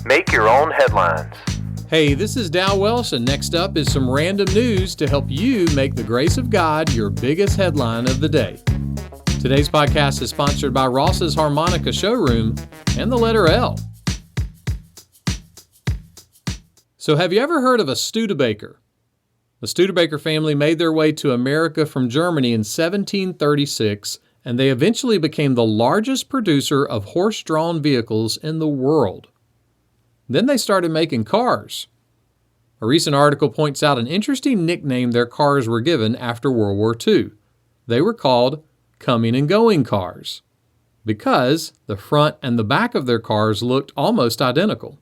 Make your own headlines. Hey, this is Dow Welsh, and next up is some random news to help you make the grace of God your biggest headline of the day. Today's podcast is sponsored by Ross's Harmonica Showroom and the letter L. So have you ever heard of a Studebaker? The Studebaker family made their way to America from Germany in 1736, and they eventually became the largest producer of horse-drawn vehicles in the world. Then they started making cars. A recent article points out an interesting nickname their cars were given after World War II. They were called coming and going cars because the front and the back of their cars looked almost identical.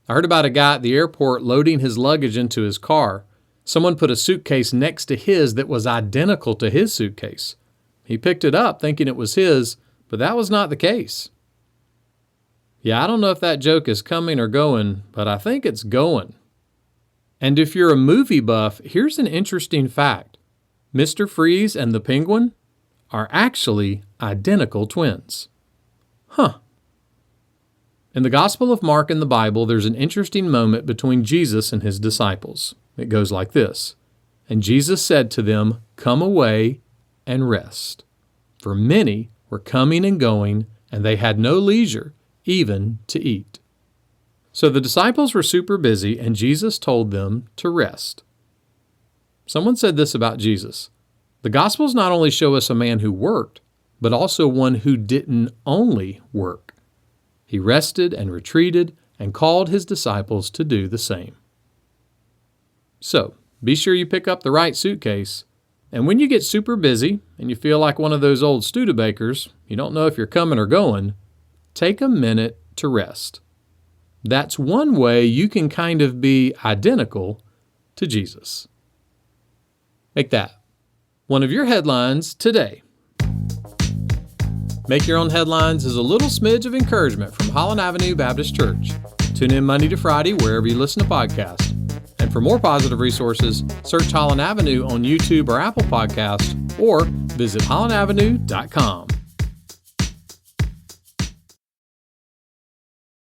I heard about a guy at the airport loading his luggage into his car. Someone put a suitcase next to his that was identical to his suitcase. He picked it up thinking it was his, but that was not the case. Yeah, I don't know if that joke is coming or going, but I think it's going. And if you're a movie buff, here's an interesting fact. Mr. Freeze and the Penguin are actually identical twins. Huh. In the Gospel of Mark in the Bible, there's an interesting moment between Jesus and his disciples. It goes like this. And Jesus said to them, "Come away and rest." For many were coming and going, and they had no leisure even to eat. So the disciples were super busy, and Jesus told them to rest. Someone said this about Jesus. The Gospels not only show us a man who worked, but also one who didn't only work. He rested and retreated and called his disciples to do the same. So, be sure you pick up the right suitcase. And when you get super busy and you feel like one of those old Studebakers, you don't know if you're coming or going, take a minute to rest. That's one way you can kind of be identical to Jesus. Make that one of your headlines today. Make Your Own Headlines is a little smidge of encouragement from Holland Avenue Baptist Church. Tune in Monday to Friday wherever you listen to podcasts. And for more positive resources, search Holland Avenue on YouTube or Apple Podcasts, or visit hollandavenue.com.